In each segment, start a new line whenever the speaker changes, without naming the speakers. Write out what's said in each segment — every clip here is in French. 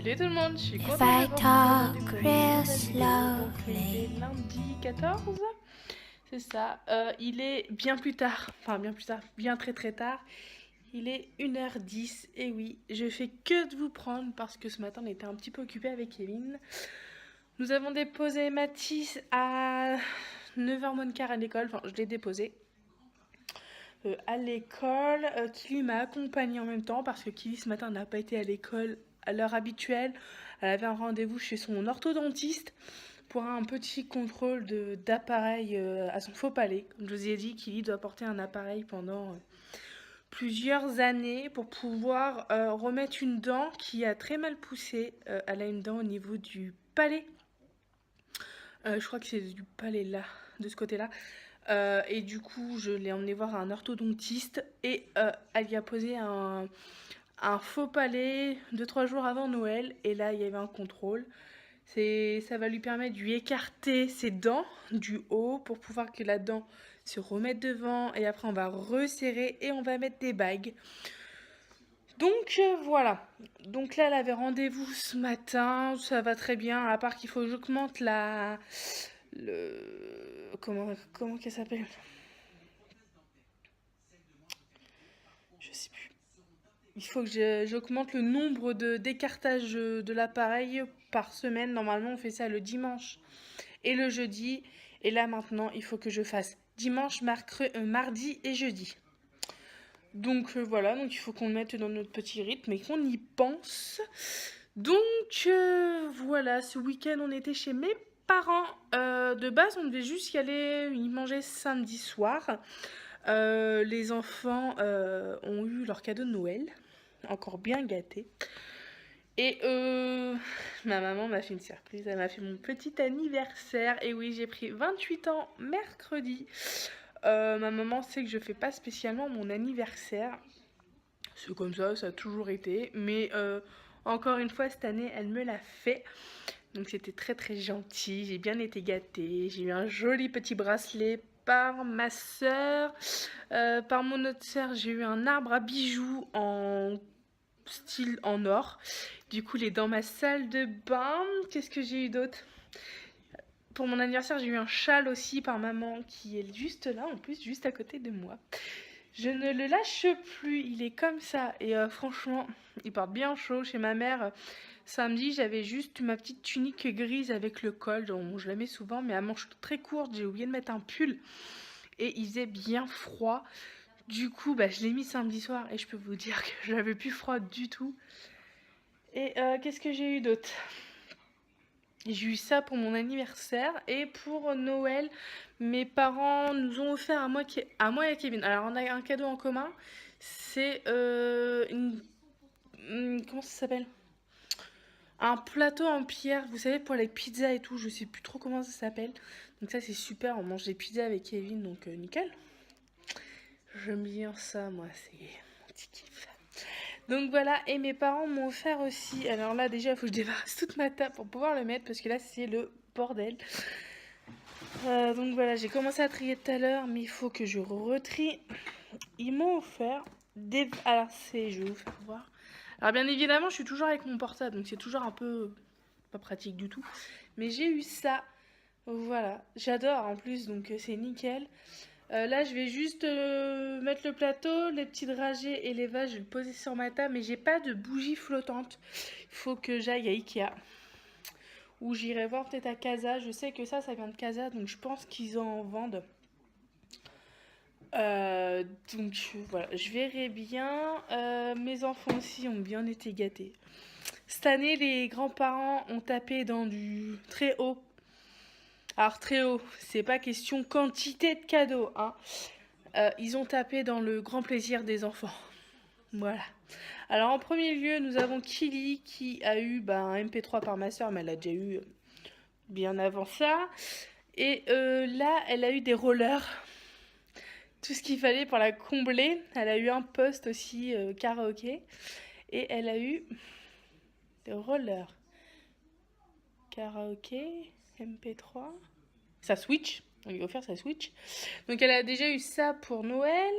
Salut tout le monde, je suis contente de vous retrouver lundi 14. C'est ça, il est bien plus tard, enfin bien plus tard, bien très tard. Il est 1h10 et oui, je fais que de vous prendre parce que ce matin on était un petit peu occupé avec Kevin. Nous avons déposé Mathis à 9h moins le quart à l'école, enfin je l'ai déposé à l'école. Kili m'a accompagnée en même temps parce que Kili ce matin n'a pas été à l'école à l'heure habituelle. Elle avait un rendez-vous chez son orthodontiste pour un petit contrôle d'appareil à son faux palais. Comme je vous ai dit, Kili doit porter un appareil pendant plusieurs années pour pouvoir remettre une dent qui a très mal poussé. Elle a une dent au niveau du palais. Je crois que c'est du palais là, de ce côté-là. Et du coup, je l'ai emmené voir un orthodontiste et elle y a posé un faux palais 2-3 jours avant Noël. Et là, il y avait un contrôle. Ça va lui permettre de lui écarter ses dents du haut pour pouvoir que la dent se remette devant. Et après, on va resserrer et on va mettre des bagues. Donc voilà. Donc là, elle avait rendez-vous ce matin. Ça va très bien. À part qu'il faut que j'augmente comment qu'elle s'appelle? Je sais plus. Il faut que j'augmente le nombre d'écartages de l'appareil par semaine. Normalement, on fait ça le dimanche et le jeudi. Et là, maintenant, il faut que je fasse dimanche, mardi et jeudi. Donc voilà, donc il faut qu'on le mette dans notre petit rythme et qu'on y pense. Donc voilà, ce week-end, on était chez mes parents. De base, on devait juste y aller, ils mangeaient samedi soir. Les enfants ont eu leur cadeau de Noël, encore bien gâtés. Et ma maman m'a fait une surprise, elle m'a fait mon petit anniversaire. Et oui, j'ai pris 28 ans mercredi. Ma maman sait que je fais pas spécialement mon anniversaire. C'est comme ça a toujours été. Mais encore une fois, cette année, elle me l'a fait. Donc c'était très gentil, j'ai bien été gâtée. J'ai eu un joli petit bracelet par ma sœur. Par mon autre sœur, j'ai eu un arbre à bijoux en style en or. Du coup, il est dans ma salle de bain. Qu'est-ce que j'ai eu d'autre? Pour mon anniversaire, j'ai eu un châle aussi par maman qui est juste là, en plus, juste à côté de moi. Je ne le lâche plus, il est comme ça. Et franchement, il porte bien chaud. Chez ma mère, samedi, j'avais juste ma petite tunique grise avec le col. Donc, je la mets souvent, mais à manches très courte. J'ai oublié de mettre un pull. Et il faisait bien froid. Du coup, je l'ai mis samedi soir et je peux vous dire que j'avais plus froid du tout. Et qu'est-ce que j'ai eu d'autre? J'ai eu ça pour mon anniversaire et pour Noël, mes parents nous ont offert à moi et à Kevin. Alors on a un cadeau en commun, c'est comment ça s'appelle? Un plateau en pierre, vous savez, pour les pizzas et tout, je sais plus trop comment ça s'appelle. Donc ça c'est super, on mange des pizzas avec Kevin, donc nickel. J'aime bien ça, moi, c'est mon petit kiff. Donc voilà, et mes parents m'ont offert aussi. Alors là, déjà, il faut que je débarrasse toute ma table pour pouvoir le mettre parce que là, c'est le bordel. Donc voilà, j'ai commencé à trier tout à l'heure, mais il faut que je retrie. Ils m'ont offert des. Alors, je vais vous faire voir. Alors, bien évidemment, je suis toujours avec mon portable, donc c'est toujours un peu pas pratique du tout. Mais j'ai eu ça. Voilà, j'adore en plus, donc c'est nickel. Là, je vais juste mettre le plateau, les petits dragées et les vases, je vais le poser sur ma table, mais j'ai pas de bougie flottante. Il faut que j'aille à Ikea. Ou j'irai voir peut-être à Casa. Je sais que ça vient de Casa, donc je pense qu'ils en vendent. Donc voilà, je verrai bien. Mes enfants aussi ont bien été gâtés. Cette année, les grands-parents ont tapé dans du très haut. Alors très haut, c'est pas question quantité de cadeaux, hein. Ils ont tapé dans le grand plaisir des enfants. Voilà. Alors en premier lieu, nous avons Kili qui a eu un MP3 par ma soeur, mais elle a déjà eu bien avant ça. Et là, elle a eu des rollers. Tout ce qu'il fallait pour la combler. Elle a eu un poste aussi karaoké. Et elle a eu des rollers. Karaoké, MP3. Sa Switch. On lui a offert sa Switch. Donc elle a déjà eu ça pour Noël.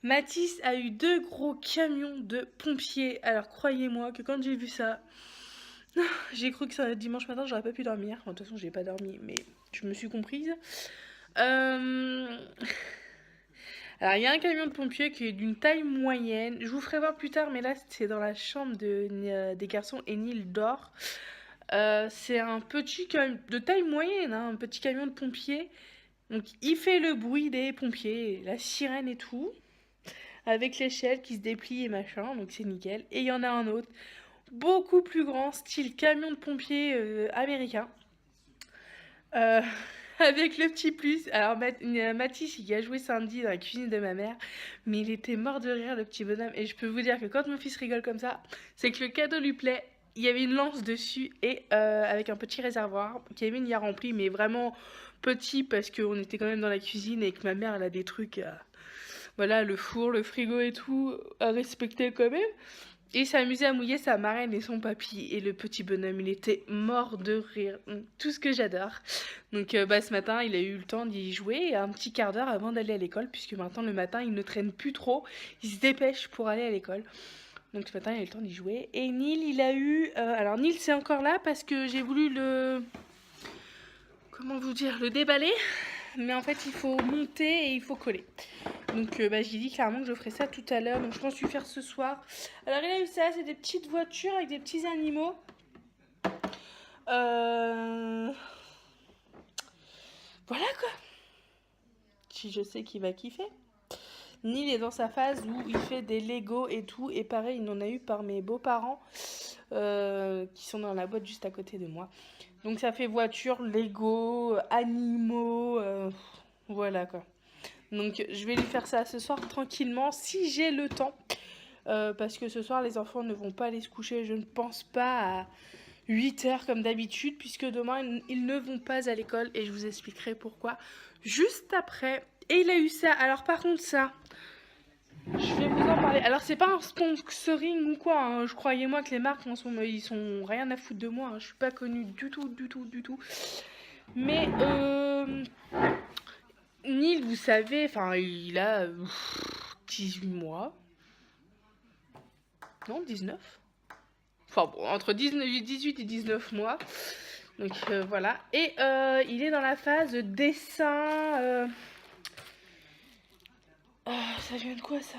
Mathis a eu 2 gros camions de pompiers. Alors croyez-moi que quand j'ai vu ça, J'ai cru que ça, dimanche matin, j'aurais pas pu dormir. Bon, de toute façon, j'ai pas dormi, mais je me suis comprise. Euh, Alors, il y a un camion de pompiers qui est d'une taille moyenne. Je vous ferai voir plus tard, mais là, c'est dans la chambre des garçons et Neil dort. C'est un petit camion de taille moyenne, hein, un petit camion de pompiers. Donc, il fait le bruit des pompiers, la sirène et tout, avec l'échelle qui se déplie et machin, donc c'est nickel. Et il y en a un autre, beaucoup plus grand, style camion de pompiers américain. Euh, Avec le petit plus. Alors, Mathis, il a joué samedi dans la cuisine de ma mère, mais il était mort de rire, le petit bonhomme. Et je peux vous dire que quand mon fils rigole comme ça, c'est que le cadeau lui plaît. Il y avait une lance dessus et avec un petit réservoir. Kevin y a rempli, mais vraiment petit parce qu'on était quand même dans la cuisine et que ma mère, elle a des trucs, voilà, le four, le frigo et tout, à respecter quand même. Et il s'est amusé à mouiller sa marraine et son papy. Et le petit bonhomme, il était mort de rire. Tout ce que j'adore. Donc ce matin, il a eu le temps d'y jouer un petit quart d'heure avant d'aller à l'école. Puisque maintenant, le matin, il ne traîne plus trop. Il se dépêche pour aller à l'école. Donc ce matin, il a eu le temps d'y jouer. Et Neil, il a eu... alors Neil, c'est encore là parce que j'ai voulu le... Comment vous dire? Le déballer. Mais en fait, il faut monter et il faut coller. Donc j'ai dit clairement que je ferai ça tout à l'heure. Donc je pense lui faire ce soir. Alors il a eu ça, c'est des petites voitures avec des petits animaux. Voilà quoi. Si je sais qu'il va kiffer. Neil est dans sa phase où il fait des Lego et tout. Et pareil, il en a eu par mes beaux-parents qui sont dans la boîte juste à côté de moi. Donc ça fait voiture, Lego, animaux. Voilà quoi. Donc je vais lui faire ça ce soir tranquillement si j'ai le temps. Parce que ce soir les enfants ne vont pas aller se coucher, je ne pense pas, à 8h comme d'habitude, puisque demain ils ne vont pas à l'école et je vous expliquerai pourquoi juste après. Et il a eu ça, alors par contre ça, je vais vous en parler. Alors c'est pas un sponsoring ou quoi, hein. Je croyez-moi que les marques en sont, ils sont rien à foutre de moi, hein. Je suis pas connue du tout, du tout, du tout. Mais Neil, vous savez, enfin il a 18 mois. Non, 19. Enfin bon, entre 18 et 19 mois. Donc voilà. Et il est dans la phase de dessin. Oh, ça vient de quoi ça?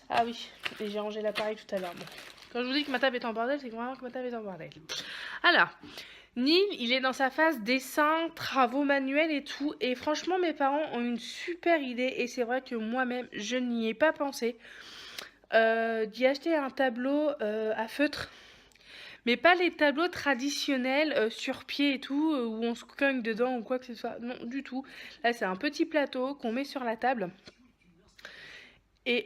Ah oui, et j'ai rangé l'appareil tout à l'heure. Bon. Quand je vous dis que ma table est en bordel, c'est vraiment que ma table est en bordel. Alors, Neil, il est dans sa phase dessin, travaux manuels et tout. Et franchement, mes parents ont une super idée. Et c'est vrai que moi-même, je n'y ai pas pensé. D'y acheter un tableau à feutre. Mais pas les tableaux traditionnels sur pied et tout, où on se cogne dedans ou quoi que ce soit. Non, du tout. Là, c'est un petit plateau qu'on met sur la table et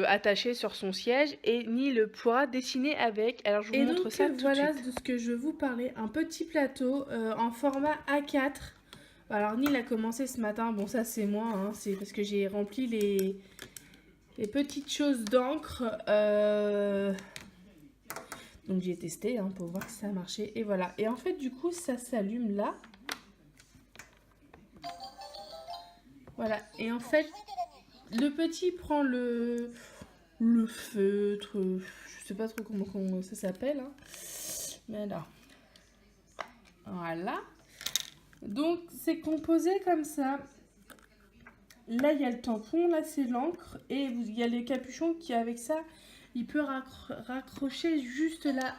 attaché sur son siège. Et Neil pourra dessiner avec. Alors, je vous montre ça tout de suite. Voilà de ce que je vous parlais. Un petit plateau en format A4. Alors, Neil a commencé ce matin. Bon, ça, c'est moi. Hein, c'est parce que j'ai rempli les petites choses d'encre. Donc j'ai testé hein, pour voir si ça marchait. Et voilà. Et en fait, du coup, ça s'allume là. Voilà. Et en fait, le petit prend le feutre. Je sais pas trop comment ça s'appelle. Hein. Mais là. Voilà. Donc c'est composé comme ça. Là, il y a le tampon. Là, c'est l'encre. Et il y a les capuchons qui, avec ça, il peut raccrocher juste là.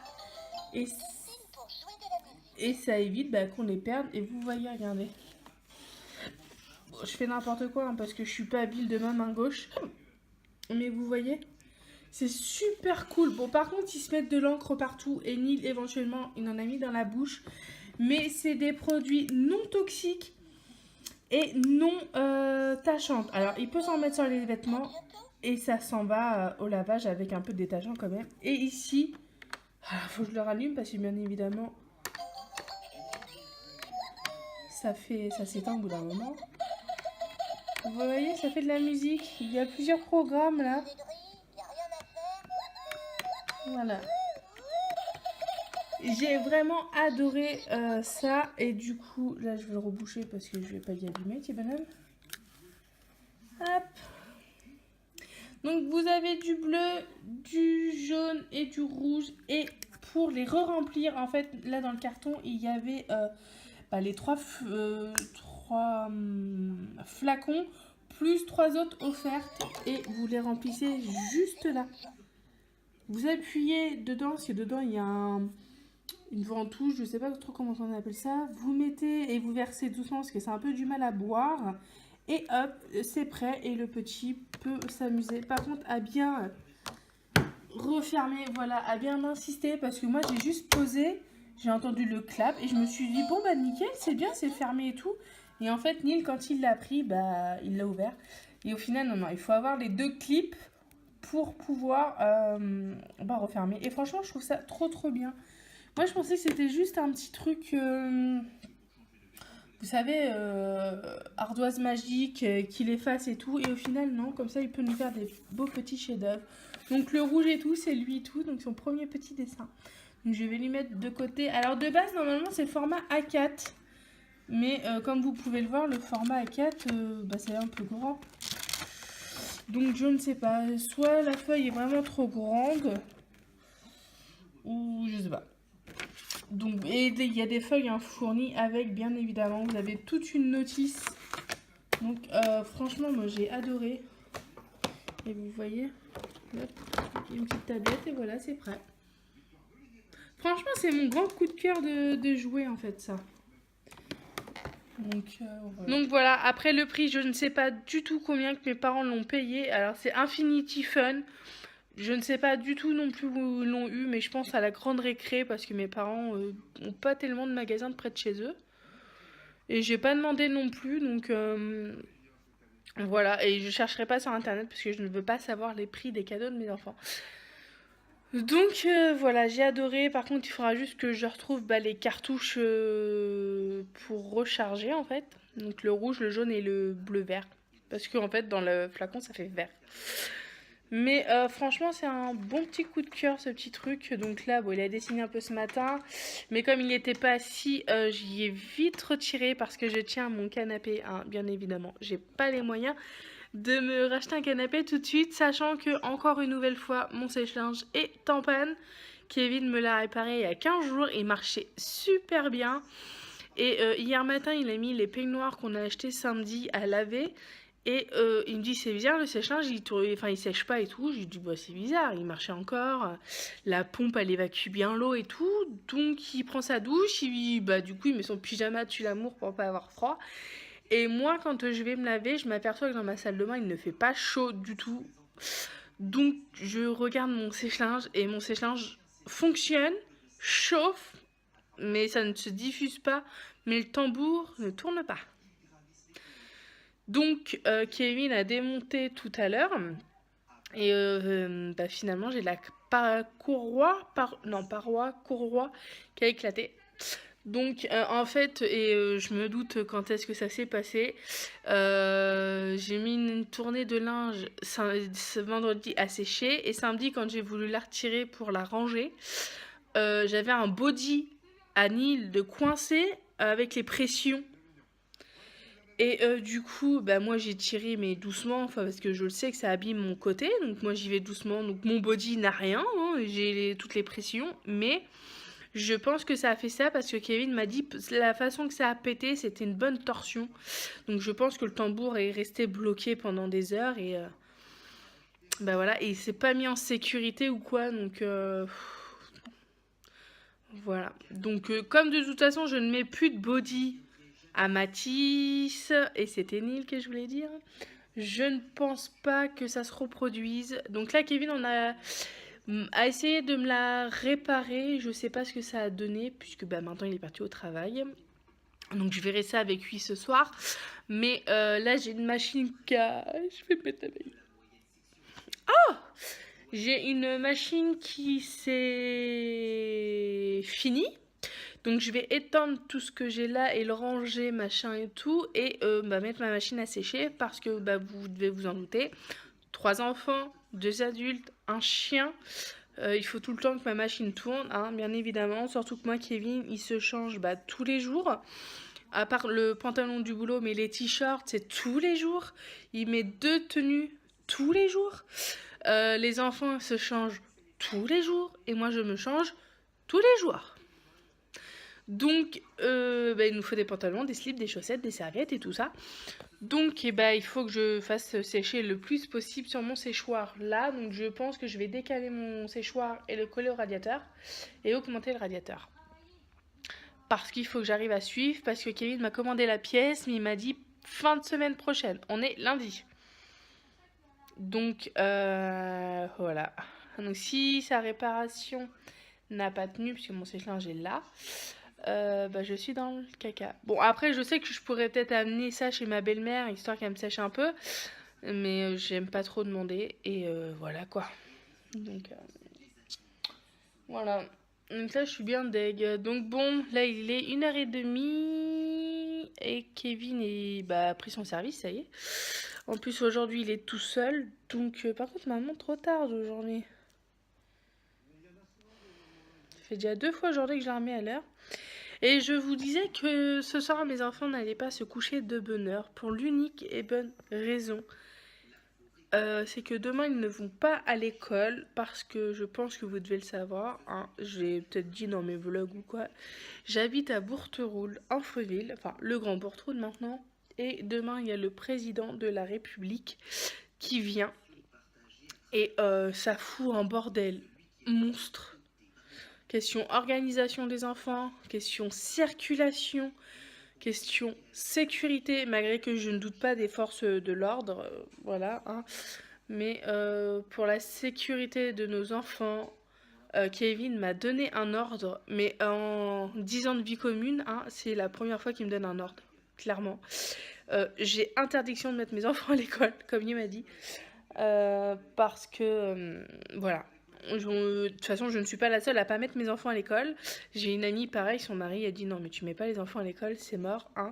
Et ça évite qu'on les perde. Et vous voyez, regardez. Bon, je fais n'importe quoi hein, parce que je suis pas habile de ma main gauche. Mais vous voyez, c'est super cool. Bon, par contre, ils se mettent de l'encre partout. Et Neil, éventuellement, il en a mis dans la bouche. Mais c'est des produits non toxiques et non tachantes. Alors, il peut s'en mettre sur les vêtements. Et ça s'en va au lavage avec un peu de détachant quand même. Et ici, faut que je le rallume parce que bien évidemment, ça s'éteint au bout d'un moment. Vous voyez, ça fait de la musique. Il y a plusieurs programmes là. Voilà. J'ai vraiment adoré ça. Et du coup, là je vais le reboucher parce que je vais pas y allumer, petit bonhomme. Hop. Donc vous avez du bleu, du jaune et du rouge. Et pour les re-remplir. En fait, là dans le carton, il y avait les trois flacons plus 3 autres offertes et vous les remplissez juste là. Vous appuyez dedans, parce que dedans il y a une ventouse, je sais pas trop comment on appelle ça. Vous mettez et vous versez doucement parce que c'est un peu du mal à boire. Et hop, c'est prêt et le petit peut s'amuser. Par contre, à bien refermer, voilà, à bien insister parce que moi j'ai juste posé, j'ai entendu le clap et je me suis dit bon bah nickel, c'est bien, c'est fermé et tout. Et en fait, Neil, quand il l'a pris, bah il l'a ouvert. Et au final, non, il faut avoir les 2 clips pour pouvoir refermer. Et franchement, je trouve ça trop bien. Moi, je pensais que c'était juste un petit truc, vous savez, ardoise magique, qu'il efface et tout. Et au final, non, comme ça, il peut nous faire des beaux petits chefs-d'œuvre. Donc, le rouge et tout, c'est lui et tout. Donc, son premier petit dessin. Donc, je vais lui mettre de côté. Alors, de base, normalement, c'est le format A4. Mais comme vous pouvez le voir, le format A4, c'est un peu grand. Donc, je ne sais pas. Soit la feuille est vraiment trop grande. Ou je sais pas. Donc, et il y a des feuilles fournies avec, bien évidemment, vous avez toute une notice. Donc, franchement, moi, j'ai adoré. Et vous voyez, hop, une petite tablette et voilà, c'est prêt. Franchement, c'est mon grand coup de cœur de jouer, en fait, ça. Donc, voilà. Donc, voilà, après le prix, je ne sais pas du tout combien que mes parents l'ont payé. Alors, c'est Infinity Fun. Je ne sais pas du tout non plus où ils l'ont eu, mais je pense à la grande récré parce que mes parents n'ont pas tellement de magasins de près de chez eux. Et j'ai pas demandé non plus, donc voilà. Et je chercherai pas sur internet parce que je ne veux pas savoir les prix des cadeaux de mes enfants. Donc voilà, j'ai adoré. Par contre, il faudra juste que je retrouve les cartouches pour recharger en fait. Donc le rouge, le jaune et le bleu-vert. Parce que en fait, dans le flacon, ça fait vert. Mais franchement, c'est un bon petit coup de cœur, ce petit truc. Donc là, bon, il a dessiné un peu ce matin. Mais comme il n'était pas assis, j'y ai vite retiré parce que je tiens à mon canapé. Hein, bien évidemment, j'ai pas les moyens de me racheter un canapé tout de suite. Sachant que, encore une nouvelle fois, mon sèche-linge est en panne. Kevin me l'a réparé il y a 15 jours. Il marchait super bien. Et hier matin, il a mis les peignoirs qu'on a achetés samedi à laver. Et il me dit c'est bizarre le sèche-linge, il sèche pas et tout. J'ai dit bah c'est bizarre, il marchait encore. La pompe elle évacue bien l'eau et tout. Donc il prend sa douche, du coup il met son pyjama dessus l'amour pour pas avoir froid. Et moi quand je vais me laver, je m'aperçois que dans ma salle de bain il ne fait pas chaud du tout. Donc je regarde mon sèche-linge et mon sèche-linge fonctionne, chauffe, mais ça ne se diffuse pas. Mais le tambour ne tourne pas. Donc, Kevin a démonté tout à l'heure. Et finalement, j'ai la courroie qui a éclaté. Donc, en fait, je me doute quand est-ce que ça s'est passé. J'ai mis une tournée de linge ce vendredi à sécher. Et samedi, quand j'ai voulu la retirer pour la ranger, j'avais un body à Neil de coincé avec les pressions. Et du coup, moi j'ai tiré mais doucement, parce que je le sais que ça abîme mon côté, donc moi j'y vais doucement, donc mon body n'a rien, hein, j'ai toutes les pressions, mais je pense que ça a fait ça parce que Kevin m'a dit la façon que ça a pété, c'était une bonne torsion, donc je pense que le tambour est resté bloqué pendant des heures et voilà, et il s'est pas mis en sécurité ou quoi, donc voilà, donc comme de toute façon je ne mets plus de body à Matisse, et c'était Neil que je voulais dire. Je ne pense pas que ça se reproduise. Donc là, Kevin a essayé de me la réparer. Je sais pas ce que ça a donné, puisque maintenant il est parti au travail. Donc je verrai ça avec lui ce soir. Mais là, j'ai une machine qui a... Je vais mettre la veille. Oh! J'ai une machine qui s'est finie. Donc je vais étendre tout ce que j'ai là et le ranger, machin et tout. Et mettre ma machine à sécher parce que vous devez vous en douter. 3 enfants, 2 adultes, un chien. Il faut tout le temps que ma machine tourne, hein, bien évidemment. Surtout que moi, Kevin, il se change tous les jours. À part le pantalon du boulot, mais les t-shirts, c'est tous les jours. Il met 2 tenues tous les jours. Les enfants se changent tous les jours. Et moi, je me change tous les jours. Donc, il nous faut des pantalons, des slips, des chaussettes, des serviettes et tout ça. Donc, il faut que je fasse sécher le plus possible sur mon séchoir là. Donc, je pense que je vais décaler mon séchoir et le coller au radiateur et augmenter le radiateur. Parce qu'il faut que j'arrive à suivre, parce que Kevin m'a commandé la pièce, mais il m'a dit fin de semaine prochaine. On est lundi. Donc, voilà. Donc, si sa réparation n'a pas tenu, puisque mon sèche-linge est là, je suis dans le caca. Bon, après, je sais que je pourrais peut-être amener ça chez ma belle-mère, histoire qu'elle me sèche un peu. Mais j'aime pas trop demander. Et voilà, quoi. Donc, voilà. Donc là, je suis bien deg. Donc bon, là, il est 1h30. Et Kevin a pris son service, ça y est. En plus, aujourd'hui, il est tout seul. Donc, par contre, maman, trop tard aujourd'hui. Ça fait déjà 2 fois aujourd'hui que je la remets à l'heure. Et je vous disais que ce soir, mes enfants n'allaient pas se coucher de bonne heure. Pour l'unique et bonne raison. C'est que demain, ils ne vont pas à l'école. Parce que je pense que vous devez le savoir. Hein. J'ai peut-être dit dans mes vlogs ou quoi. J'habite à Bourteroule, en Fréville. Enfin, le Grand Bourteroule maintenant. Et demain, il y a le président de la République qui vient. Et ça fout un bordel monstre. Question organisation des enfants, question circulation, question sécurité, malgré que je ne doute pas des forces de l'ordre, voilà. Hein. Mais pour la sécurité de nos enfants, Kevin m'a donné un ordre, mais en 10 ans de vie commune, hein, c'est la première fois qu'il me donne un ordre, clairement. J'ai interdiction de mettre mes enfants à l'école, comme il m'a dit, parce que, voilà. De toute façon, je ne suis pas la seule à pas mettre mes enfants à l'école. J'ai une amie, pareil, son mari a dit non, mais tu mets pas les enfants à l'école, c'est mort. Hein.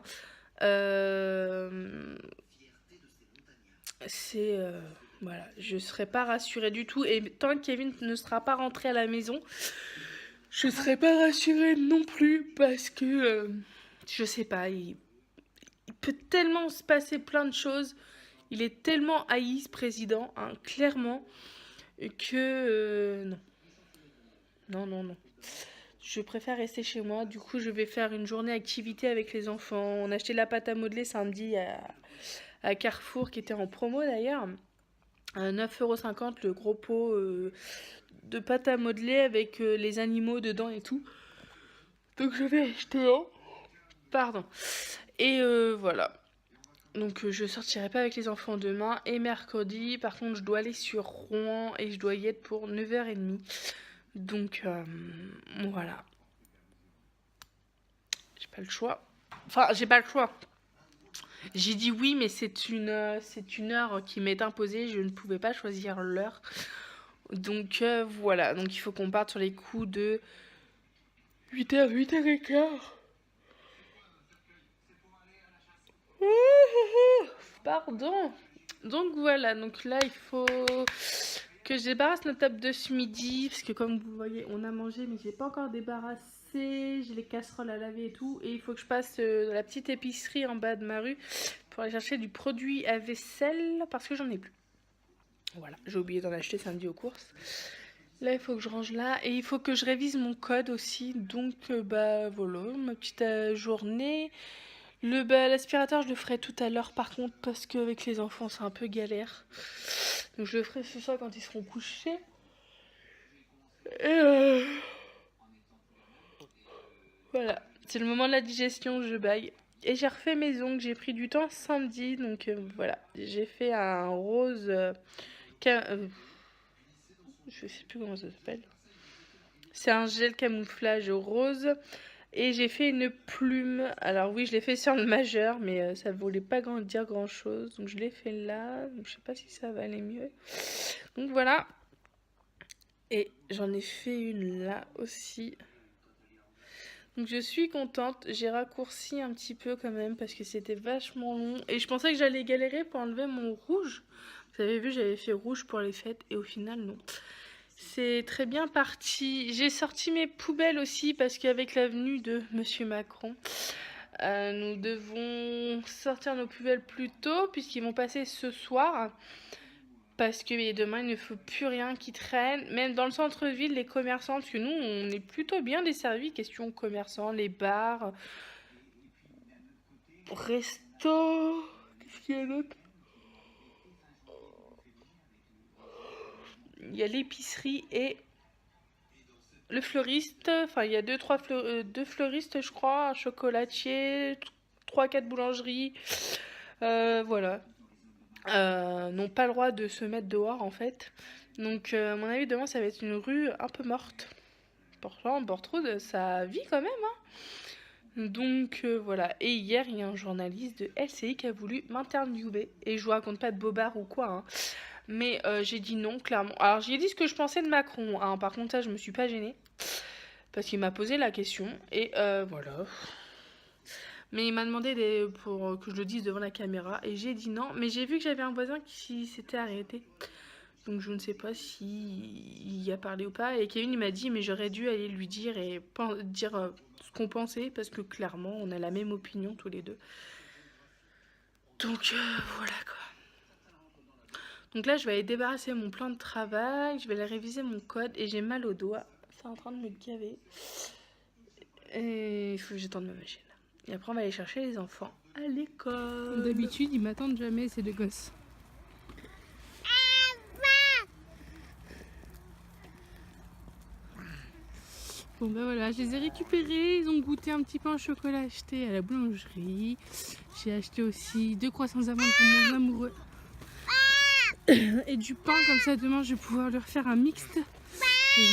Voilà, je serai pas rassurée du tout. Et tant que Kevin ne sera pas rentré à la maison, je serai pas rassurée non plus parce que je sais pas, il peut tellement se passer plein de choses. Il est tellement haï, ce président, hein, clairement. Que non. Je préfère rester chez moi. Du coup, je vais faire une journée activité avec les enfants. On a acheté de la pâte à modeler samedi à Carrefour, qui était en promo d'ailleurs. À 9,50 € le gros pot de pâte à modeler avec les animaux dedans et tout. Donc je vais acheter un. Pardon. Et voilà. Donc je sortirai pas avec les enfants demain. Et mercredi, par contre, je dois aller sur Rouen et je dois y être pour 9h30. Donc voilà. J'ai pas le choix. Enfin, j'ai pas le choix. J'ai dit oui, mais c'est une heure qui m'est imposée. Je ne pouvais pas choisir l'heure. Donc voilà. Donc il faut qu'on parte sur les coups de 8h, 8h15. Pardon. Donc voilà, donc là il faut que je débarrasse notre table de ce midi, parce que comme vous voyez on a mangé mais j'ai pas encore débarrassé, j'ai les casseroles à laver et tout, et il faut que je passe dans la petite épicerie en bas de ma rue pour aller chercher du produit à vaisselle parce que j'en ai plus. Voilà, j'ai oublié d'en acheter samedi aux courses. Là il faut que je range là, et il faut que je révise mon code aussi, donc voilà, ma petite journée. L'aspirateur, je le ferai tout à l'heure par contre, parce qu'avec les enfants, c'est un peu galère. Donc je le ferai ce soir quand ils seront couchés. Et voilà, c'est le moment de la digestion, je baille. Et j'ai refait mes ongles, j'ai pris du temps samedi, donc voilà. J'ai fait un rose... je sais plus comment ça s'appelle. C'est un gel camouflage rose. Et j'ai fait une plume. Alors oui, je l'ai fait sur le majeur, mais ça voulait pas dire grand chose. Donc je l'ai fait là. Donc je sais pas si ça va aller mieux. Donc voilà. Et j'en ai fait une là aussi. Donc je suis contente. J'ai raccourci un petit peu quand même parce que c'était vachement long. Et je pensais que j'allais galérer pour enlever mon rouge. Vous avez vu, j'avais fait rouge pour les fêtes. Et au final, non. C'est très bien parti. J'ai sorti mes poubelles aussi parce qu'avec la venue de Monsieur Macron, nous devons sortir nos poubelles plus tôt puisqu'ils vont passer ce soir. Parce que demain, il ne faut plus rien qui traîne. Même dans le centre-ville, les commerçants, parce que nous, on est plutôt bien desservis. Question commerçants, les bars, resto. Qu'est-ce qu'il y a d'autre? Il y a l'épicerie et le fleuriste. Enfin, il y a deux fleuristes, je crois. Un chocolatier, 3-4 boulangeries. Voilà. N'ont pas le droit de se mettre dehors en fait. Donc à mon avis demain ça va être une rue un peu morte. Pourtant Bordeaux ça vit quand même hein. Donc voilà. Et hier il y a un journaliste de LCI qui a voulu m'interviewer. Et je vous raconte pas de bobard ou quoi hein. Mais j'ai dit non clairement. Alors j'ai dit ce que je pensais de Macron hein. Par contre ça je me suis pas gênée. Parce qu'il m'a posé la question. Et voilà. Mais il m'a demandé pour que je le dise devant la caméra et j'ai dit non. Mais j'ai vu que j'avais un voisin qui s'était arrêté. Donc je ne sais pas s'il y a parlé ou pas. Et Kevin il m'a dit mais j'aurais dû aller lui dire et dire ce qu'on pensait. Parce que clairement on a la même opinion tous les deux. Donc voilà quoi. Donc là je vais aller débarrasser mon plan de travail. Je vais aller réviser mon code et j'ai mal au doigt. C'est en train de me gaver. Et il faut que j'étende ma machine. Et après, on va aller chercher les enfants à l'école.
D'habitude, ils m'attendent jamais, ces deux gosses. Bon ben voilà, je les ai récupérés. Ils ont goûté un petit pain au chocolat acheté à la boulangerie. J'ai acheté aussi 2 croissants amandes pour mon amoureux. Et du pain, comme ça demain je vais pouvoir leur faire un mixte. Et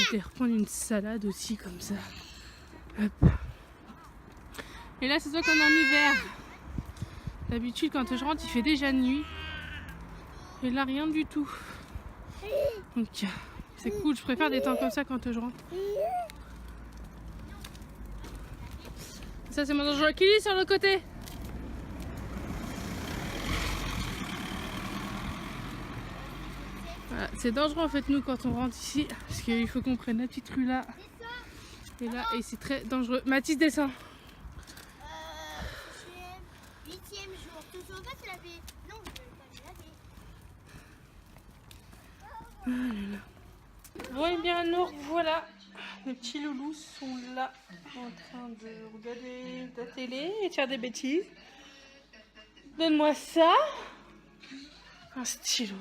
je vais reprendre une salade aussi comme ça. Hop. Et là c'est soit comme en hiver. D'habitude quand je rentre il fait déjà nuit. Et là rien du tout. Donc c'est cool, je préfère des temps comme ça quand je rentre. Ça c'est mon dangereux qui est sur le côté. Voilà, c'est dangereux en fait nous quand on rentre ici. Parce qu'il faut qu'on prenne la petite rue là. Et là, et c'est très dangereux. Mathis descend.
C'est 8e jour. Tu ne veux pas te laver? Non, je ne veux pas me laver.
Bon et bien nous voilà. Les petits loulous sont là en train de regarder la télé et de faire des bêtises. Donne-moi ça. Un stylo.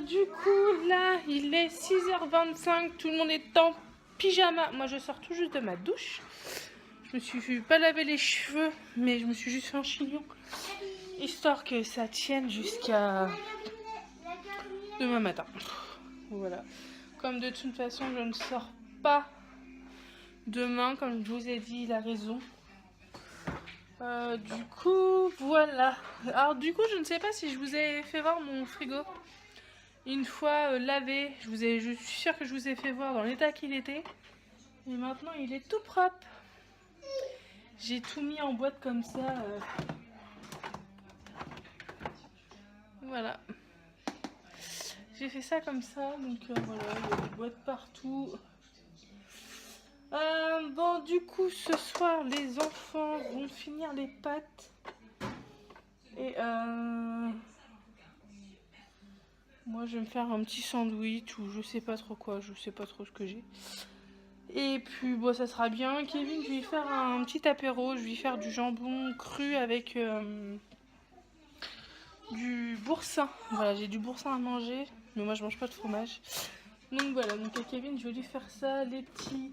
Du coup là il est 6h25. Tout le monde est en pyjama. Moi je sors tout juste de ma douche. Je me suis pas lavé les cheveux. Mais je me suis juste fait un chignon. Histoire que ça tienne jusqu'à demain matin. Voilà. Comme de toute façon je ne sors pas demain, comme je vous ai dit, il a raison. Du coup, voilà. Alors du coup, je ne sais pas si je vous ai fait voir mon frigo. Une fois lavé, je suis sûre que je vous ai fait voir dans l'état qu'il était. Et maintenant, il est tout propre. J'ai tout mis en boîte comme ça. Voilà. J'ai fait ça comme ça, donc voilà, il y a des boîtes partout. Bon, du coup, ce soir, les enfants vont finir les pâtes. Et moi, je vais me faire un petit sandwich ou je sais pas trop quoi, je sais pas trop ce que j'ai. Et puis, bon, ça sera bien. Kevin, je vais lui faire un petit apéro. Je vais lui faire du jambon cru avec du boursin. Voilà, j'ai du boursin à manger, mais moi, je mange pas de fromage. Donc voilà, donc à Kevin, je vais lui faire ça. Les petits,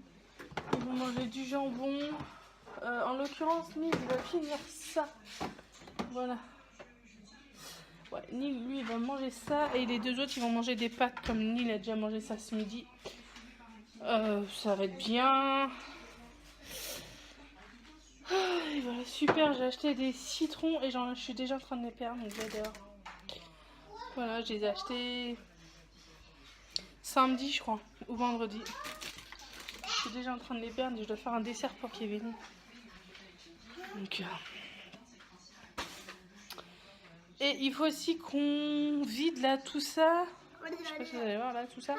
ils vont manger du jambon. En l'occurrence, Nick, il va finir ça. Voilà. Ouais, Nick, lui, il va manger ça. Et les deux autres, ils vont manger des pâtes comme Neil a déjà mangé ça ce midi. Ça va être bien. Et voilà, super. J'ai acheté des citrons et je suis déjà en train de les perdre. Donc j'adore. Voilà, je les ai achetés samedi, je crois, ou vendredi. Je suis déjà en train de les perdre et je dois faire un dessert pour Kevin. Donc, et il faut aussi qu'on vide là tout ça. Je sais pas si vous allez voir là tout ça.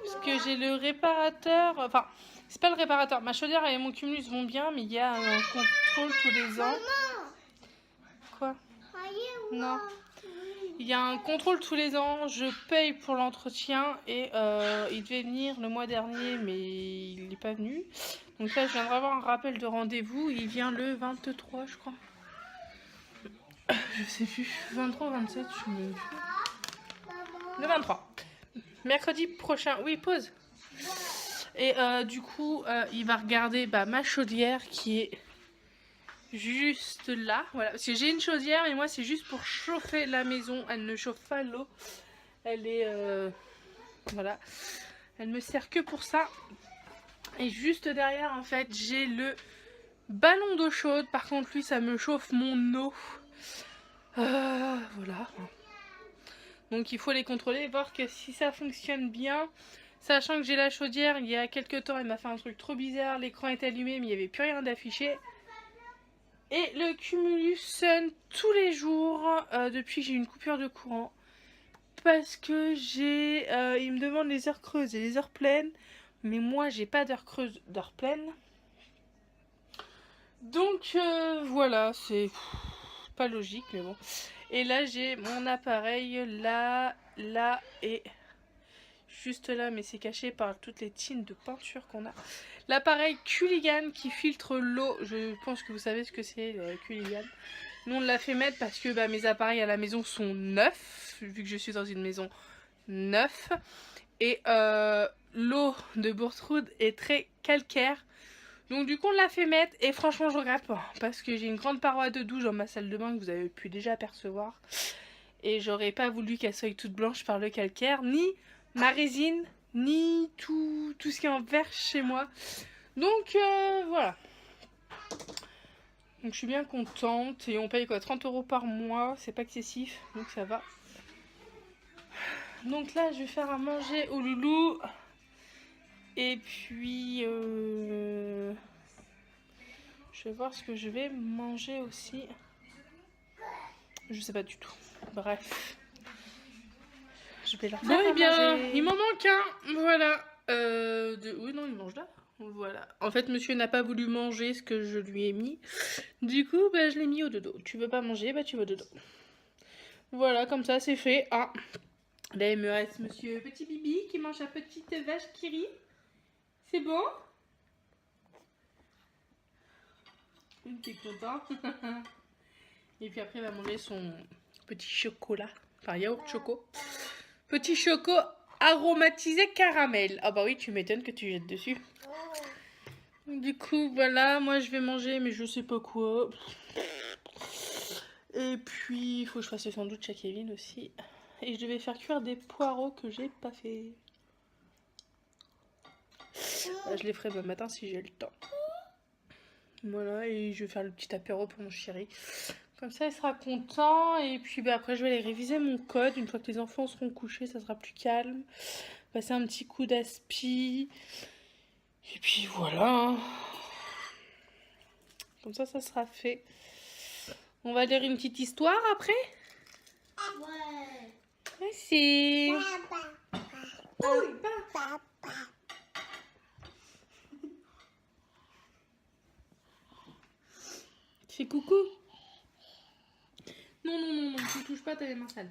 Parce que j'ai le réparateur. Enfin, c'est pas le réparateur. Ma chaudière et mon cumulus vont bien, mais il y a un contrôle tous les ans. Quoi? Non. Il y a un contrôle tous les ans, je paye pour l'entretien et il devait venir le mois dernier mais il n'est pas venu. Donc là je viendrai avoir un rappel de rendez-vous, il vient le 23 je crois. Je sais plus, 23 ou 27, je me... Le 23. Mercredi prochain, oui pause. Et du coup il va regarder ma chaudière qui est juste là, voilà, parce que j'ai une chaudière mais moi c'est juste pour chauffer la maison, elle ne chauffe pas l'eau, elle est voilà, elle me sert que pour ça. Et juste derrière en fait j'ai le ballon d'eau chaude, par contre lui ça me chauffe mon eau, voilà, donc il faut les contrôler, voir que si ça fonctionne bien, sachant que j'ai la chaudière, il y a quelques temps elle m'a fait un truc trop bizarre, l'écran est allumé mais il n'y avait plus rien d'affiché. Et le cumulus sonne tous les jours depuis que j'ai eu une coupure de courant. Parce que j'ai... il me demande les heures creuses et les heures pleines. Mais moi, j'ai pas d'heures creuses, d'heures pleines. Donc voilà, c'est pas logique, mais bon. Et là, j'ai mon appareil là, là et... juste là, mais c'est caché par toutes les tines de peinture qu'on a. L'appareil Culligan qui filtre l'eau, je pense que vous savez ce que c'est, Culligan. Nous on l'a fait mettre parce que mes appareils à la maison sont neufs, vu que je suis dans une maison neuve. Et l'eau de Bourtrud est très calcaire. Donc du coup on l'a fait mettre et franchement je regrette pas. Parce que j'ai une grande paroi de douche dans ma salle de bain que vous avez pu déjà apercevoir. Et j'aurais pas voulu qu'elle soit toute blanche par le calcaire, ni ma résine, ni tout ce qui est en verre chez moi. Donc voilà. Donc je suis bien contente. Et on paye quoi, 30 € par mois, c'est pas excessif, donc ça va. Donc là je vais faire à manger au loulou. Et puis je vais voir ce que je vais manger aussi. Je sais pas du tout. Bref. Je vais leur faire
Bon,
à
et bien,
manger.
il m'en manque un.
Voilà. Oui, non, il mange là. Voilà. En fait, monsieur n'a pas voulu manger ce que je lui ai mis. Du coup, je l'ai mis au dodo. Tu veux pas manger, tu vas au dodo. Voilà, comme ça, c'est fait. Ah. Là, il me reste monsieur Petit Bibi qui mange sa petite vache qui rit. C'est bon? T'es content? Et puis après, il va manger son petit chocolat. Enfin, yaourt choco. Petit choco aromatisé caramel. Ah bah oui, tu m'étonnes que tu jettes dessus. Du coup, voilà, moi je vais manger, mais je sais pas quoi. Et puis, il faut que je fasse le sandwich à Kevin aussi. Et je devais faire cuire des poireaux que j'ai pas fait. Je les ferai demain matin si j'ai le temps. Voilà, et je vais faire le petit apéro pour mon chéri. Comme ça, il sera content. Et puis après, je vais aller réviser mon code. Une fois que les enfants seront couchés, ça sera plus calme. Passer un petit coup d'aspi. Et puis voilà. Comme ça sera fait. On va lire une petite histoire après.
Ouais.
Merci. Fais coucou. Non, non, non, non, tu touches pas, t'as les mains sales.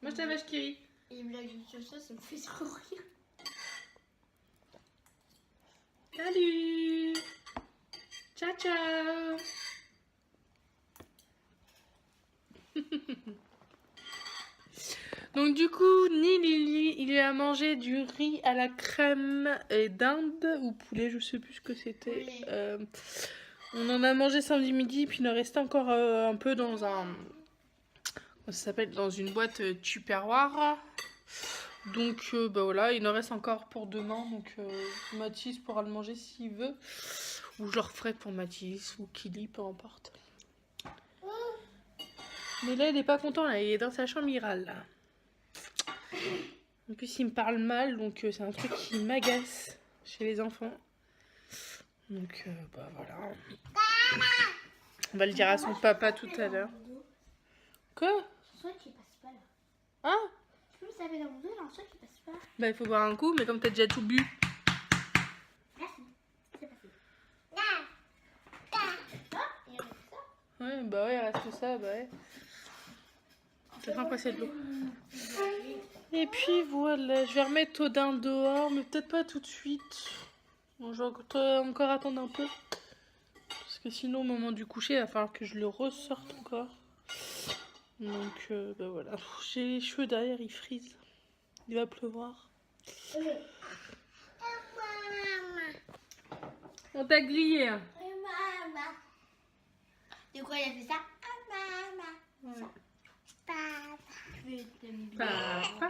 Mange ta vache qui rit.
Il me l'a dit sur ça me fait trop rire.
Salut. Ciao, ciao. Donc du coup, Lily, il a mangé du riz à la crème et dinde ou poulet, je sais plus ce que c'était. On en a mangé samedi midi, puis il en restait encore un peu dans un... Ça s'appelle dans une boîte Tupperware. Donc voilà, il en reste encore pour demain. Donc Mathis pourra le manger s'il veut. Ou je le referai pour Mathis ou Kili, peu importe. Mais là, il est pas content, là. Il est dans sa chambre irale, là. En plus, il me parle mal, donc c'est un truc qui m'agace chez les enfants. Donc, voilà. On va le dire à son papa tout à l'heure. Quoi?
C'est toi qui passe pas là.
Ah?
Tu peux me saper dans mon dos, là, c'est toi qui passe pas.
Bah, il faut boire un coup, mais comme t'as déjà tout bu.
Merci. C'est passé. Ah, il reste ça.
Ouais, bah ouais, il reste ça, bah ouais. vais remplacer de l'eau. Et puis voilà, je vais remettre Odin dehors, mais peut-être pas tout de suite. Bon, je vais encore attendre un peu. Parce que sinon, au moment du coucher, il va falloir que je le ressorte encore. Donc, bah voilà. J'ai les cheveux derrière, ils frisent. Il va pleuvoir. On t'a grillé, hein.
De quoi il a fait ça? Maman.
Papa.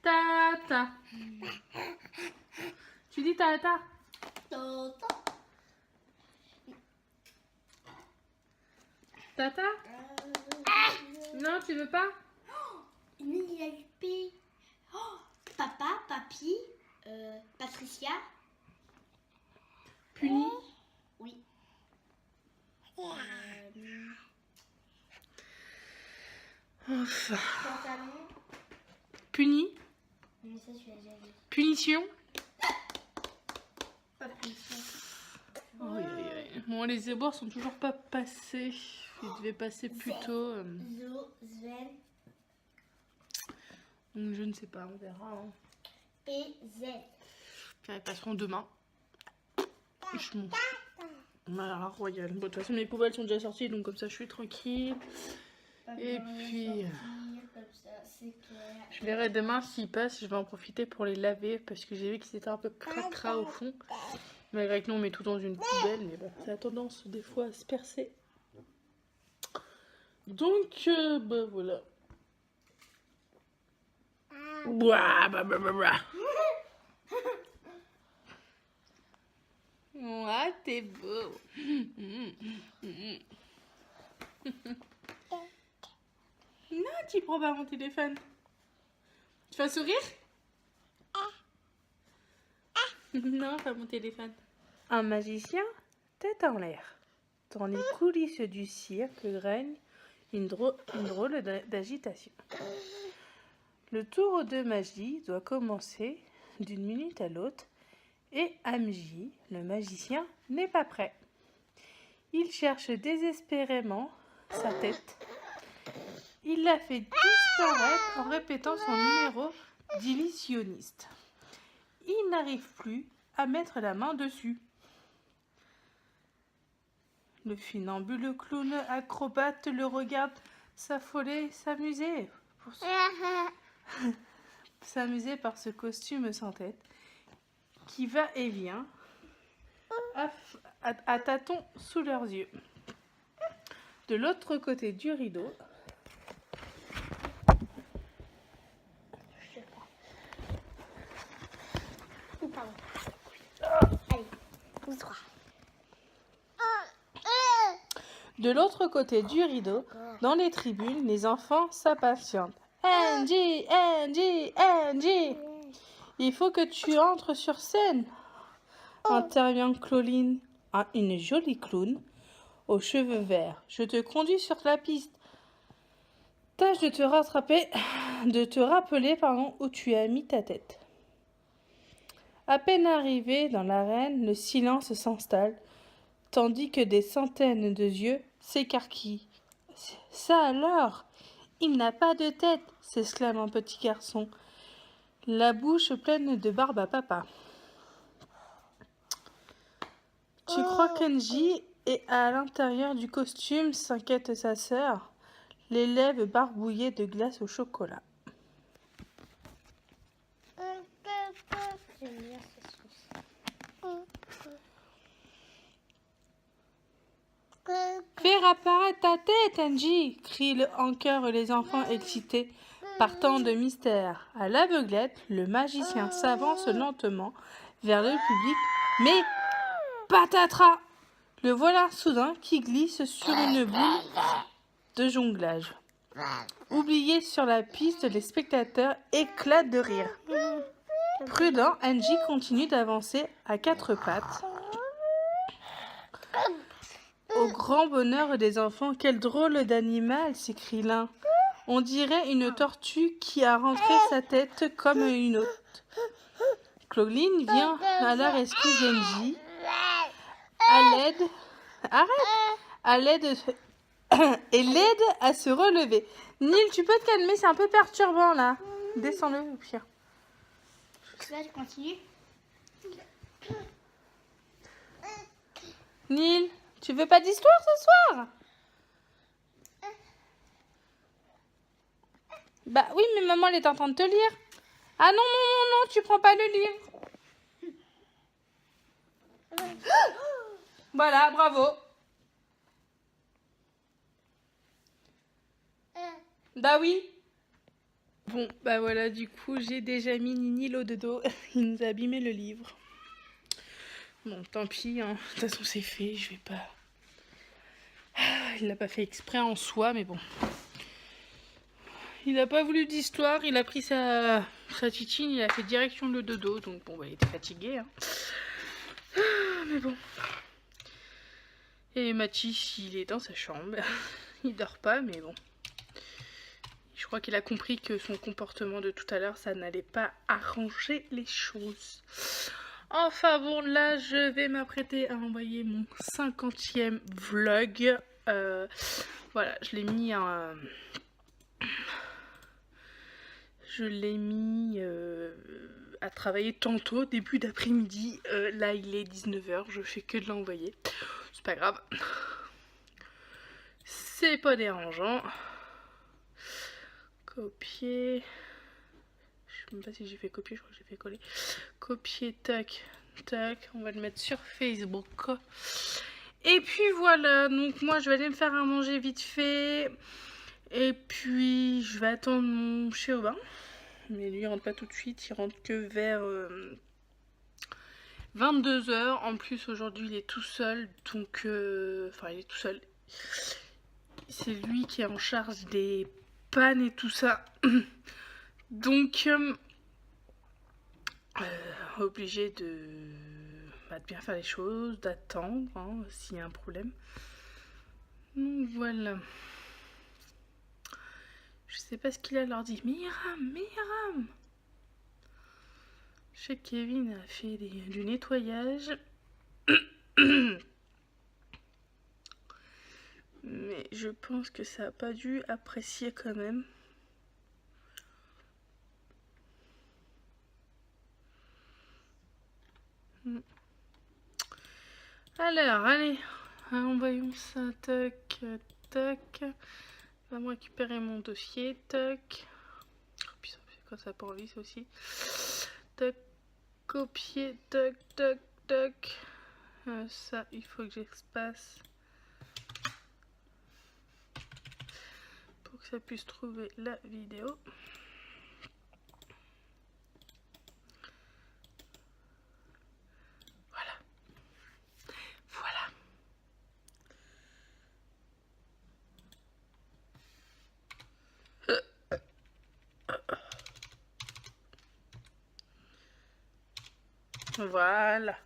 Tata. Tu dis tata?
Toto.
Tata? Non, tu veux pas?
Il a du P. Oh, papa, papy, Patricia.
Puni?
Oui.
Enfin.
Pantalon.
Puni?
Mais ça, tu l'as déjà dit.
Punition?
Pas plus.
Aïe, aïe, aïe. Bon, les éboueurs sont toujours pas passés. Ils devaient passer plus tôt.
Zo, Sven
Donc je ne sais pas, on verra. Hein.
et Z.
Puis ils passeront demain. Je m'en fous. Voilà, royal. Bon, de toute façon, mes poubelles sont déjà sorties, donc comme ça, je suis tranquille. Et puis,
Comme ça, c'est clair.
je verrai demain s'ils passent. Je vais en profiter pour les laver parce que j'ai vu qu'ils étaient un peu cracra au fond. Malgré que nous, on met tout dans une poubelle, mais bon, ça a tendance des fois à se percer. Donc, bah voilà. Ouah, bah, bah, bah, bah. Ah, t'es beau. Non, tu prends pas mon téléphone. Tu vas sourire? Non, pas mon téléphone. Un magicien, tête en l'air. Dans les coulisses du cirque règne une drôle d'agitation. Le tour de magie doit commencer d'une minute à l'autre et Amji, le magicien, n'est pas prêt. Il cherche désespérément sa tête. Il la fait disparaître en répétant son numéro d'illusionniste. Il n'arrive plus à mettre la main dessus. Le funambule clown acrobate le regarde s'affoler, s'amuser par ce costume sans tête qui va et vient à tâtons sous leurs yeux. De l'autre côté du rideau,
Pardon. Allez, pousse-toi.
dans les tribunes, les enfants s'impatientent. Angie, Angie, Angie, il faut que tu entres sur scène, intervient Claudine, une jolie clown aux cheveux verts. Je te conduis sur la piste. Tâche de te rappeler où tu as mis ta tête. À peine arrivé dans l'arène, le silence s'installe, tandis que des centaines de yeux s'écarquillent. Ça alors, il n'a pas de tête, s'exclame un petit garçon, la bouche pleine de barbe à papa. Tu crois qu'Angie est à l'intérieur du costume, s'inquiète sa sœur, les lèvres barbouillées de glace au chocolat.
J'aime bien ce sauce.
Fais apparaître ta tête, Angie, crient en chœur les enfants excités par tant de mystère. À l'aveuglette, le magicien s'avance lentement vers le public, mais patatras! Le voilà soudain qui glisse sur une boule de jonglage. Oublié sur la piste, les spectateurs éclatent de rire. Prudent, Angie continue d'avancer à quatre pattes. Au grand bonheur des enfants, quel drôle d'animal, s'écrie l'un. On dirait une tortue qui a rentré sa tête comme une autre. Claudine vient à la rescue d'Angie. À l'aide et l'aide à se relever. Neil, tu peux te calmer, c'est un peu perturbant là. Descends-le au pire.
Là, je continue.
Neil, tu veux pas d'histoire ce soir? Bah oui, mais maman elle est en train de te lire. Ah non, non, non, non, tu prends pas le livre. Voilà, bravo. Bah oui. Bon, bah voilà, du coup, j'ai déjà mis Nini au dodo. Il nous a abîmé le livre. Bon, tant pis, hein. De toute façon, c'est fait, je vais pas... Il l'a pas fait exprès en soi, mais bon. Il a pas voulu d'histoire, il a pris sa titine, il a fait direction le dodo, donc bon, bah, il était fatigué, hein. Mais bon. Et Mathis, il est dans sa chambre. Il dort pas, mais bon. Je crois qu'il a compris que son comportement de tout à l'heure, ça n'allait pas arranger les choses. Enfin bon, là, je vais m'apprêter à envoyer mon 50e vlog. Voilà, je l'ai mis à travailler tantôt, début d'après-midi. Là, il est 19h, je fais que de l'envoyer. C'est pas grave. C'est pas dérangeant. Copier. Je sais même pas si j'ai fait copier, je crois que j'ai fait coller. Copier, tac, tac. On va le mettre sur Facebook. Et puis voilà, donc moi je vais aller me faire à manger vite fait. Et puis je vais attendre mon chérubin. Mais lui il rentre pas tout de suite, il rentre que vers 22h. En plus aujourd'hui il est tout seul, donc enfin il est tout seul. C'est lui qui est en charge des pannes et tout ça. Donc obligé de bien faire les choses, d'attendre hein, s'il y a un problème. Donc voilà. Je sais pas ce qu'il a leur dit. Mais il rame. Je sais que Kevin a fait du nettoyage. Mais je pense que ça n'a pas dû apprécier quand même. Alors, allez, envoyons ça, tac, tac. Va me récupérer mon dossier, tac. Oh putain, c'est quoi ça pour vis aussi. Tac, copier, tac, tac, tac. Ça, il faut que j'espace. Pour que ça puisse trouver la vidéo. Voilà.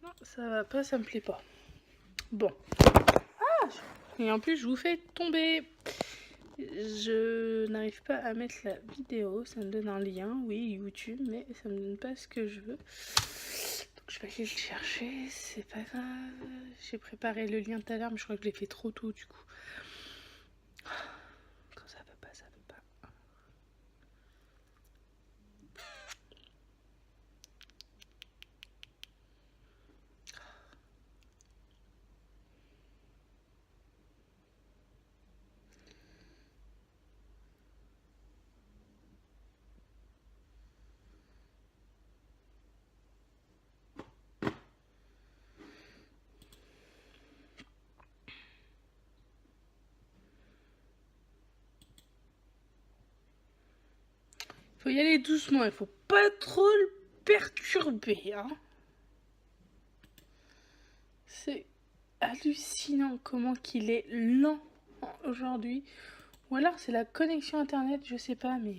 Non, ça va pas, ça me plaît pas. Bon. Ah, et en plus, je vous fais tomber. Je n'arrive pas à mettre la vidéo. Ça me donne un lien, oui, YouTube, mais ça me donne pas ce que je veux. Donc, je vais aller le chercher. C'est pas grave. J'ai préparé le lien tout à l'heure, mais je crois que je l'ai fait trop tôt, du coup. Quand ça veut pas, ça veut pas. Faut y aller doucement, il faut pas trop le perturber, hein. C'est hallucinant comment qu'il est lent aujourd'hui. Ou alors c'est la connexion internet, je sais pas, mais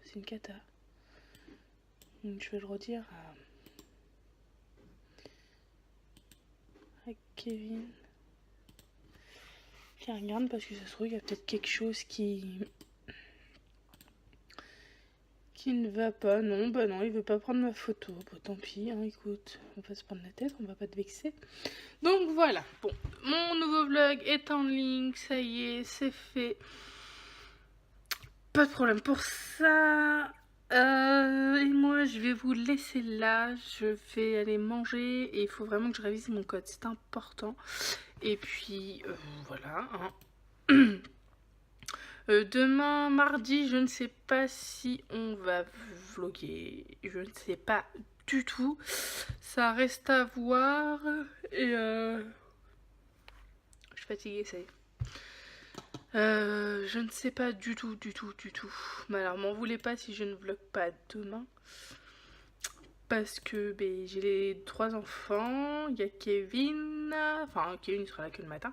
c'est une cata. Donc je vais le redire à Kevin. Qui regarde parce que ça se trouve, il y a peut-être quelque chose qui qui ne va pas. Non, bah non, il veut pas prendre ma photo. Bon, tant pis, hein, écoute, on va se prendre la tête, on va pas te vexer. Donc voilà, bon, mon nouveau vlog est en ligne, ça y est, c'est fait. Pas de problème pour ça. Et moi, je vais vous laisser là. Je vais aller manger et il faut vraiment que je révise mon code, c'est important. Et puis, voilà, hein. Demain, mardi, je ne sais pas si on va vlogger. Je ne sais pas du tout. Ça reste à voir. Et je suis fatiguée, ça y est. Je ne sais pas du tout. Mais alors, m'en voulez pas si je ne vlog pas demain. Parce que ben, j'ai les 3 enfants. Il y a Kevin. Enfin, Kevin il sera là que le matin.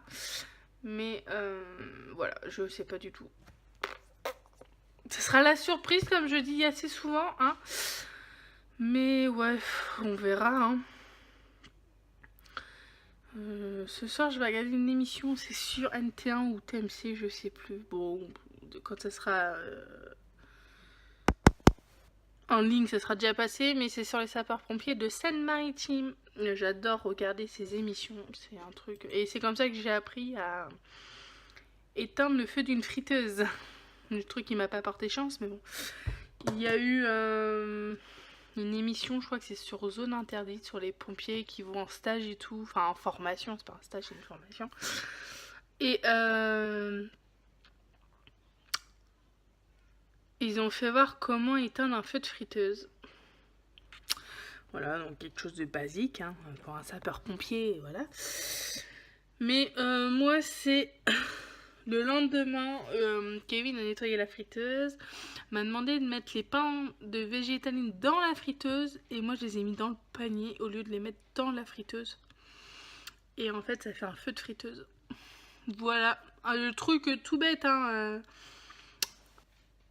Mais voilà, je sais pas du tout. Ce sera la surprise, comme je dis assez souvent, hein. Mais ouais, on verra, hein. Ce soir, je vais regarder une émission, c'est sur NT1 ou TMC, je sais plus. Bon, quand ça sera en ligne, ça sera déjà passé, mais c'est sur les sapeurs-pompiers de Seine-Maritime. J'adore regarder ces émissions, c'est un truc... Et c'est comme ça que j'ai appris à éteindre le feu d'une friteuse. Le truc qui m'a pas porté chance, mais bon. Il y a eu une émission, je crois que c'est sur Zone Interdite, sur les pompiers qui vont en stage et tout. Enfin, en formation, c'est pas un stage, c'est une formation. Et ils ont fait voir comment éteindre un feu de friteuse. Voilà, donc quelque chose de basique, hein, pour un sapeur-pompier, voilà. Mais moi, c'est... Le lendemain, Kevin a nettoyé la friteuse, m'a demandé de mettre les pains de végétaline dans la friteuse et moi je les ai mis dans le panier au lieu de les mettre dans la friteuse. Et en fait ça fait un feu de friteuse. Voilà, le truc tout bête, hein.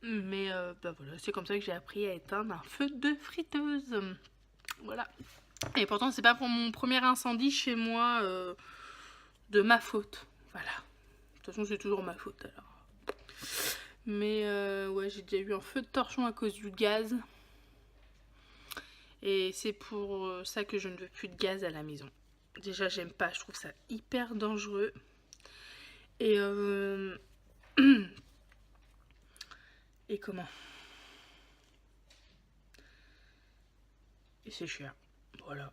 Mais bah voilà, c'est comme ça que j'ai appris à éteindre un feu de friteuse. Voilà. Et pourtant c'est pas pour mon premier incendie chez moi de ma faute. Voilà. De toute façon, c'est toujours ma faute alors. Mais ouais, j'ai déjà eu un feu de torchon à cause du gaz. Et c'est pour ça que je ne veux plus de gaz à la maison. Déjà, j'aime pas, je trouve ça hyper dangereux. Et et comment? Et c'est cher. Voilà.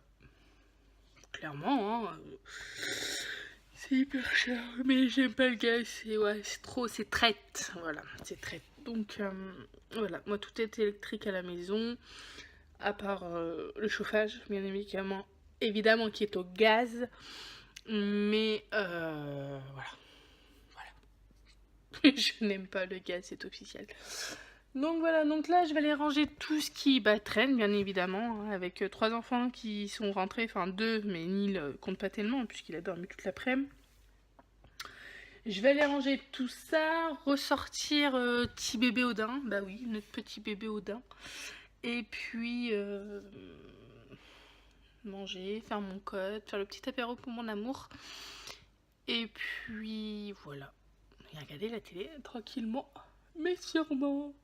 Clairement, hein. C'est hyper cher, mais j'aime pas le gaz, c'est trop, c'est traite, voilà, c'est traite. Donc voilà, moi tout est électrique à la maison, à part le chauffage, bien évidemment qui est au gaz, mais voilà. Je n'aime pas le gaz, c'est officiel. Donc voilà, donc là je vais aller ranger tout ce qui traîne, bien évidemment, hein, avec 3 enfants qui sont rentrés, enfin 2, mais Neil compte pas tellement puisqu'il a dormi toute l'après-midi. Je vais aller ranger tout ça, ressortir petit bébé Odin, bah oui, notre petit bébé Odin, et puis manger, faire mon code, faire le petit apéro pour mon amour, et puis voilà, et regarder la télé tranquillement, mais sûrement.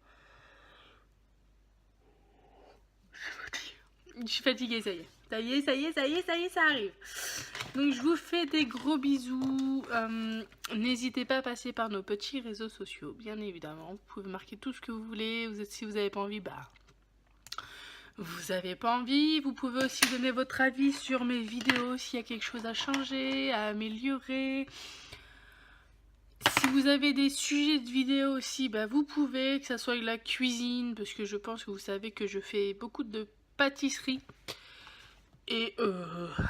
Je suis fatiguée, ça y est. Ça arrive. Donc je vous fais des gros bisous. N'hésitez pas à passer par nos petits réseaux sociaux, bien évidemment. Vous pouvez marquer tout ce que vous voulez. Si vous n'avez pas envie, bah... Vous n'avez pas envie. Vous pouvez aussi donner votre avis sur mes vidéos, s'il y a quelque chose à changer, à améliorer. Si vous avez des sujets de vidéos aussi, bah vous pouvez, que ça soit la cuisine, parce que je pense que vous savez que je fais beaucoup de pâtisserie. Et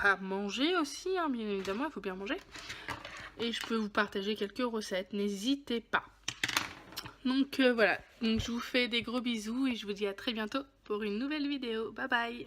à manger aussi, hein, bien évidemment, il faut bien manger. Et je peux vous partager quelques recettes, n'hésitez pas. Donc voilà, donc je vous fais des gros bisous et je vous dis à très bientôt pour une nouvelle vidéo. Bye bye!